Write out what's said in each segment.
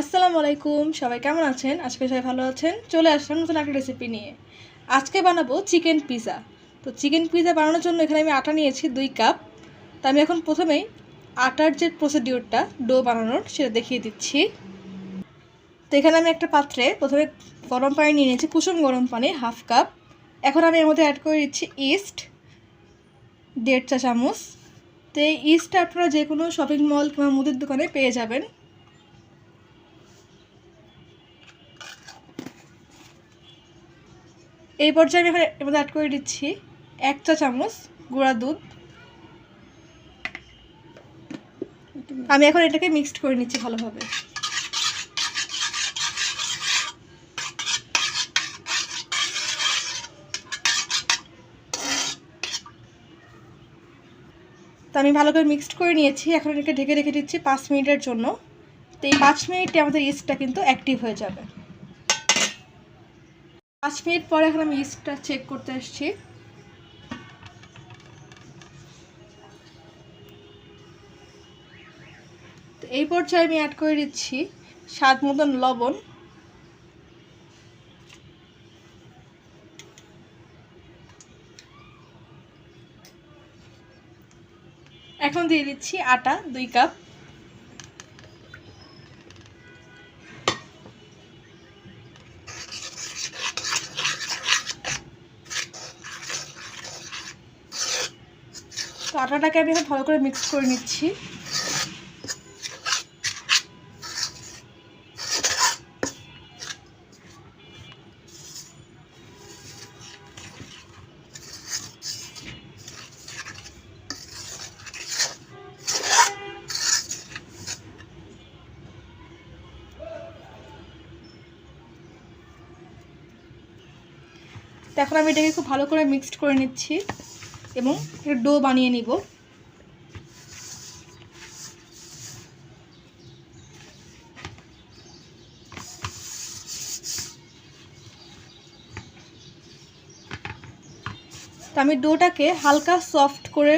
আসসালামু আলাইকুম, সবাই কেমন আছেন? আজকে সবাই ভালো আছেন। চলে আসলাম নতুন একটা রেসিপি নিয়ে। আজকে বানাবো চিকেন পিৎজা। তো চিকেন পিৎজা বানানোর জন্য এখানে আমি আটা নিয়েছি 2 কাপ। তো আমি এখন প্রথমেই আটার যে প্রসিডিওরটা ডো বানানোর সেটা দেখিয়ে দিচ্ছি। তো এখানে আমি একটা পাত্রে প্রথমে গরম পানি নিয়ে নিয়েছি, কুসুম গরম পানি 1/2 কাপ। এখন আমি এর মধ্যে অ্যাড করে দিচ্ছি ইস্ট 1.5 চা চামচ। তো এই ইস্টটা আপনারা যে কোনো শপিং মল কিংবা মুদির দোকানে পেয়ে যাবেন। এই পর্যায়ে আমি এখানে এর মধ্যে অ্যাড করে দিচ্ছি 1 চা চামচ গুঁড়া দুধ। আমি এখন এটাকে মিক্সড করে নিচ্ছি ভালোভাবে। তো আমি ভালো করে মিক্সড করে নিয়েছি। এখন এটাকে ঢেকে রেখে দিচ্ছি 5 মিনিটের জন্য। তো এই 5 মিনিটে আমাদের ইস্টটা কিন্তু অ্যাক্টিভ হয়ে যাবে। 5 মিনিট পরে এখন আমি ইস্টটা চেক করতে আসছি। তো এই পর্যায়ে আমি অ্যাড করে দিচ্ছি স্বাদ মতন লবণ। এখন দিয়ে দিচ্ছি আটা 2 কাপ। তো আটাটাকে আমি এখন ভালো করে মিক্স করে নিচ্ছি। তো এখন আমি এটাকে খুব ভালো করে মিক্সড করে নিচ্ছি এবং একটা ডো বানিয়ে নিব। তো আমি ডোটাকে হালকা সফট করে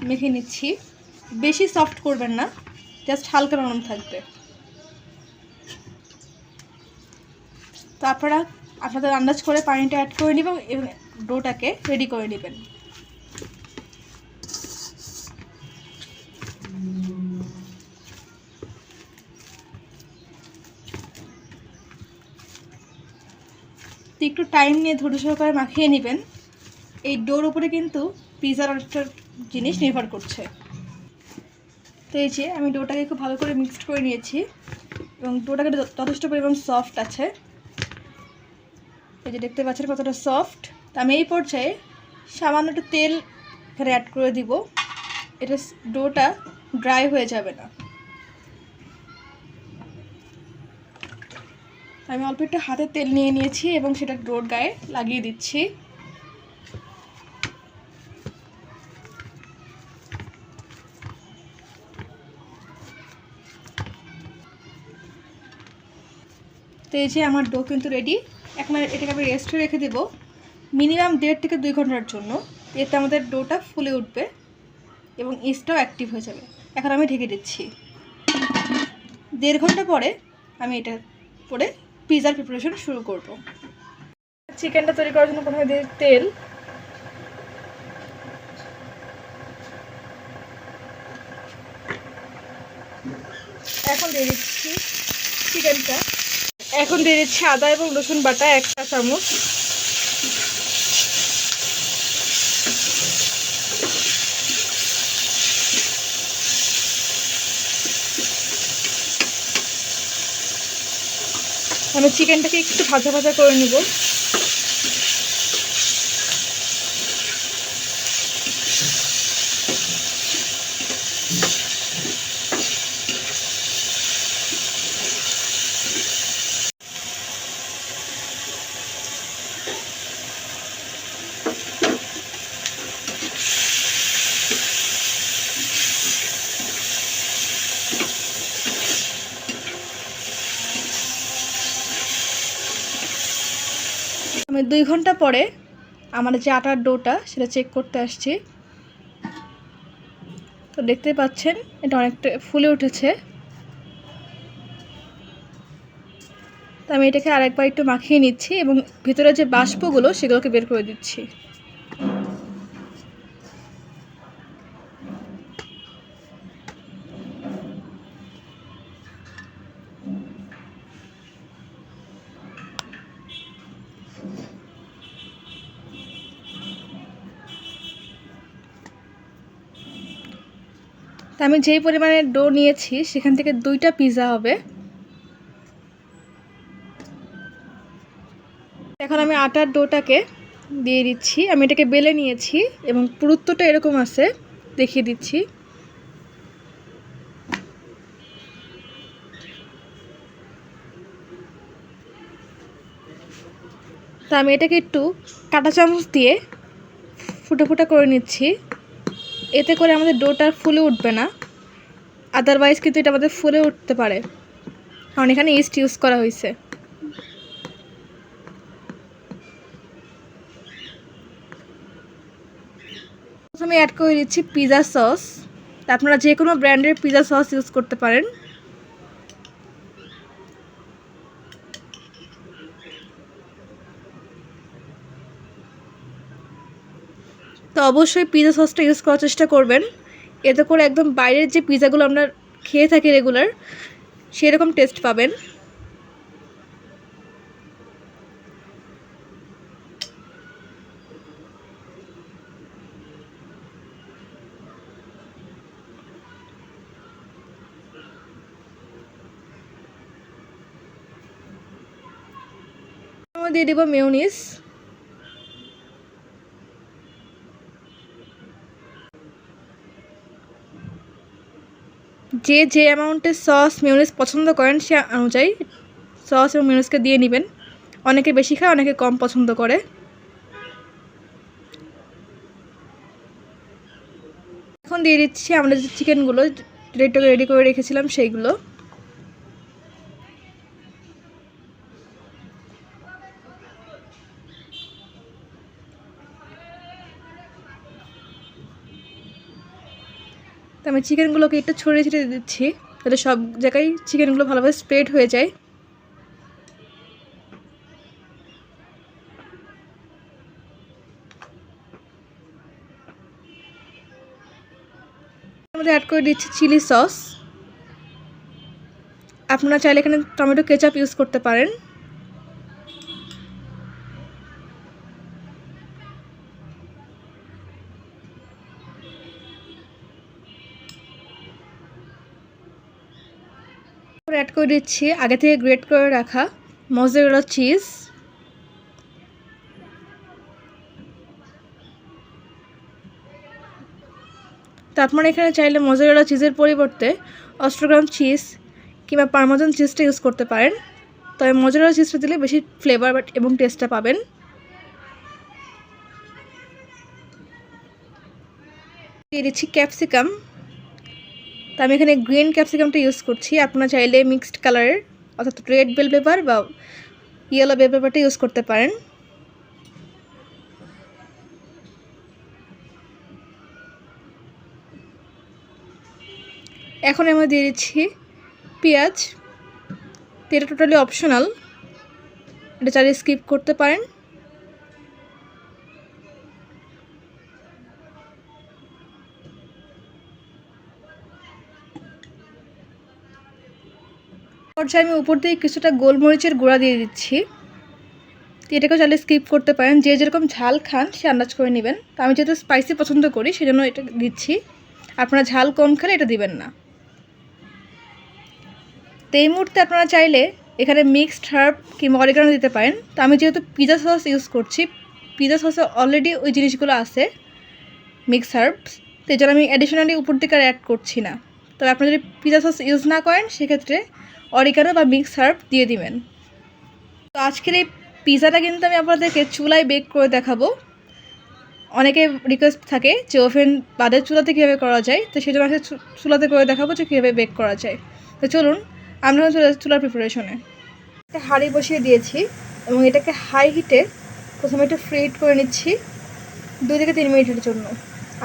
মেখে নিচ্ছি, বেশি সফট করবেন না, জাস্ট হালকা নরম থাকবে। তো আপনারা আপনাদের আন্দাজ করে পানিটা অ্যাড করে নেবেন এবং ডোটাকে রেডি করে নেবেন। তো একটু টাইম নিয়ে ধৈর্য সহকারে মাখিয়ে নেবেন। এই ডোর উপরে কিন্তু পিৎজার অনেকটা জিনিস নির্ভর করছে। তো এই যে আমি ডোটাকে খুব ভালো করে মিক্সড করে নিয়েছি এবং ডোটাকে যথেষ্ট পরিমাণ সফট আছে। এই যে দেখতে পাচ্ছেন কতটা সফট। তো আমি এই পর্যায়ে সামান্য একটু তেল এখানে অ্যাড করে দিব। এটা ডোটা ড্রাই হয়ে যাবে না। আমি অল্প একটু হাতে তেল নিয়ে নিয়েছি এবং সেটা ডোর গায়ে লাগিয়ে দিচ্ছি। তো এই যে আমার ডো কিন্তু রেডি। এখন এটাকে আমি রেস্টে রেখে দেব মিনিমাম 1.5 থেকে 2 ঘন্টার জন্য। এতে আমাদের ডোটা ফুলে উঠবে এবং ইস্টটাও অ্যাক্টিভ হয়ে যাবে। এখন আমি ঢেকে দিচ্ছি। 1.5 ঘন্টা পরে আমি এটা পরে পিৎজার প্রিপারেশন শুরু করব। চিকেনটা তৈরি করার জন্য প্রথমে দিয়ে তেল, এখন দিয়ে দিচ্ছি চিকেনটা, এখন দিয়ে দিচ্ছি আদা এবং রসুন বাটা 1 চা চামচ, আমি চিকেনটাকে একটু ভাজা ভাজা করে নেব। আমি 2 ঘন্টা পরে আমার যে আটার ডোটা সেটা চেক করতে আসছি। তো দেখতে পাচ্ছেন এটা অনেকটা ফুলে উঠেছে। তো আমি এটাকে আরেকবার একটু মাখিয়ে নিচ্ছি এবং ভিতরে যে বাষ্পগুলো সেগুলোকে বের করে দিচ্ছি। তো আমি যেই পরিমাণে ডো নিয়েছি সেখান থেকে 2টা পিৎজা হবে। এখন আমি আটার ডোটাকে দিয়ে দিচ্ছি। আমি এটাকে বেলে নিয়েছি এবং পুরুত্বটা এরকম আছে, দেখিয়ে দিচ্ছি। তো আমি এটাকে একটু কাঁটা চামচ দিয়ে ফুটা ফুটা করে নিচ্ছি। এতে করে আমাদের ডোটা ফুলে উঠবে না, আদারওয়াইজ কিন্তু এটা আমাদের ফুলে উঠতে পারে, কারণ এখানে ইস্ট ইউজ করা হয়েছে। প্রথমে অ্যাড করে দিচ্ছি পিৎজা সস। আপনারা যে কোনো ব্র্যান্ডের পিৎজা সস ইউজ করতে পারেন। তো অবশ্যই পিৎজা সসটা ইউজ করার চেষ্টা করবেন, এতে করে একদম বাইরের যে পিৎজাগুলো আমরা খেয়ে থাকি রেগুলার সেরকম টেস্ট পাবেন। দিয়ে দেব মেয়োনিজ। যে যে অ্যামাউন্টের সস মেয়োনিজ পছন্দ করেন সে অনুযায়ী সস এবং মেয়োনিজকে দিয়ে নেবেন। অনেকে বেশি খায়, অনেকে কম পছন্দ করে। এখন দিয়ে দিচ্ছি আমরা যে চিকেনগুলো রেডি করে রেখেছিলাম সেইগুলো। তো আমি চিকেনগুলোকে একটু ছড়িয়ে ছিটিয়ে দিচ্ছি যাতে সব জায়গায় চিকেনগুলো ভালোভাবে স্প্রেড হয়ে যায়। মধ্যে অ্যাড করে দিচ্ছি চিলি সস। আপনারা চাইলে এখানে টমেটো কেচাপ ইউজ করতে পারেন। অ্যাড করে দিচ্ছি আগে থেকে গ্রেট করে রাখা মজারেলা চিজ। তো আপনারা এখানে চাইলে মজারেলা চিজের পরিবর্তে অস্ট্রোগ্রাম চিজ কিংবা পার্মেজান চিজটা ইউজ করতে পারেন, তবে মজারেলা চিজটা দিলে বেশি ফ্লেভার এবং টেস্টটা পাবেন। দিয়ে দিচ্ছি ক্যাপসিকাম। তো আমি এখানে গ্রিন ক্যাপসিকামটা ইউজ করছি। আপনারা চাইলে মিক্সড কালারের অর্থাৎ রেড বেল পেপার বা ইয়েলো বেল পেপারটা ইউজ করতে পারেন। এখন আমরা দিয়ে দিচ্ছি পেঁয়াজ। এটা টোটালি অপশনাল, এটা চাইলে স্কিপ করতে পারেন। পর্যায়ে আমি উপর দিয়ে কিছুটা গোলমরিচের গুঁড়া দিয়ে দিচ্ছি। এটাকেও চাইলে স্কিপ করতে পারেন, যে যেরকম ঝাল খান সে আন্দাজ করে নেবেন। তো আমি যেহেতু স্পাইসি পছন্দ করি সেজন্য এটা দিচ্ছি, আপনারা ঝাল কম খেলে এটা দিবেন না। তো এই মুহূর্তে আপনারা চাইলে এখানে মিক্সড হার্ব কিংবা অরিগানো দিতে পারেন। তো আমি যেহেতু পিৎজা সস ইউজ করছি, পিৎজা সসে অলরেডি ওই জিনিসগুলো আছে মিক্স হার্বস, তো এই জন্য আমি অ্যাডিশনালি উপর থেকে অ্যাড করছি না। তবে আপনারা যদি পিৎজা সস ইউজ না করেন সেক্ষেত্রে অরিগানো বা মিক্স হার্ব দিয়ে দিবেন। তো আজকের এই পিৎজাটা কিন্তু আমি আপনাদেরকে চুলায় বেক করে দেখাবো। অনেকে রিকোয়েস্ট থাকে যে ওভেন বাদের চুলাতে কীভাবে করা যায়, তো সেই জন্য আজকে চুলাতে করে দেখাবো যে কীভাবে বেক করা যায়। তো চলুন আমরা চুলার প্রিপারেশনে একটা হাঁড়ি বসিয়ে দিয়েছি এবং এটাকে হাই হিটে প্রথমে একটু ফ্রি হিট করে নিচ্ছি 2 থেকে 3 মিনিটের জন্য।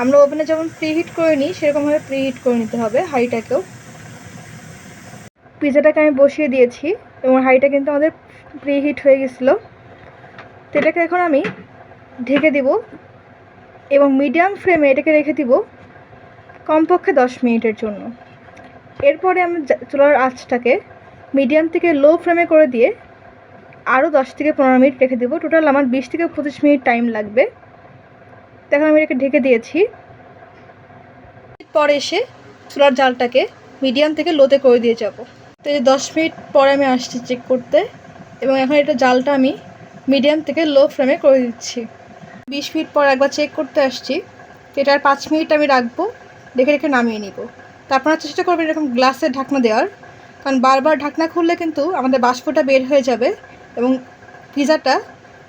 আমরা ওভেনে যেমন প্রি হিট করে নিই সেরকমভাবে প্রি হিট করে নিতে হবে হাঁড়িটাকেও। পিৎজাটাকে আমি বসিয়ে দিয়েছি এবং হাঁড়িটা কিন্তু আমাদের প্রিহিট হয়ে গেছিলো। তো এটাকে এখন আমি ঢেকে দিব এবং মিডিয়াম ফ্লেমে এটাকে রেখে দিব কমপক্ষে 10 মিনিটের জন্য। এরপরে আমি চুলার আঁচটাকে মিডিয়াম থেকে লো ফ্লেমে করে দিয়ে আরও 10 থেকে 15 মিনিট রেখে দেবো। টোটাল আমার 20 থেকে 25 মিনিট টাইম লাগবে। এখন আমি এটাকে ঢেকে দিয়েছি। পরে এসে চুলার জালটাকে মিডিয়াম থেকে লোতে করে দিয়ে যাব। তো এই 10 মিনিট পরে আমি আসছি চেক করতে, এবং এখন এটা জালটা আমি মিডিয়াম থেকে লো ফ্লেমে করে দিচ্ছি। 20 মিনিট পর একবার চেক করতে আসছি। তো এটা আর 5 মিনিট আমি রাখবো, রেখে রেখে নামিয়ে নিব। তো আপনারা চেষ্টা করবেন এরকম গ্লাসের ঢাকনা দেওয়ার, কারণ বারবার ঢাকনা খুললে কিন্তু আমাদের বাষ্পটা বের হয়ে যাবে এবং পিজাটা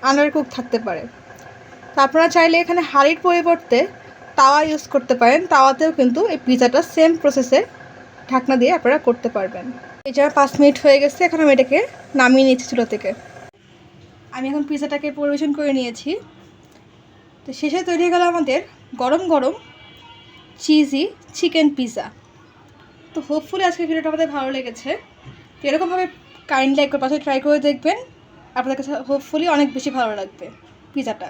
আন্ডারকুক থাকতে পারে। তো আপনারা চাইলে এখানে হাঁড়ির পরিবর্তে তাওয়া ইউজ করতে পারেন। তাওয়াতেও কিন্তু এই পিজাটা সেম প্রসেসে ঢাকনা দিয়ে আপনারা করতে পারবেন। এই যে 5 মিনিট হয়ে গেছে, এখন আমি এটাকে নামিয়ে নিয়েছি চুলা থেকে। আমি এখন পিজাটাকে পরিবেশন করে নিয়েছি। তো শেষে তৈরি হয়ে গেল আমাদের গরম গরম চিজি চিকেন পিজা। তো হোপফুলি আজকের ভিডিওটা আমাদের ভালো লেগেছে। তো এরকমভাবে কাইন্ডলি একবার পাশে ট্রাই করে দেখবেন, আপনাদের কাছে হোপফুলি অনেক বেশি ভালো লাগবে পিজাটা।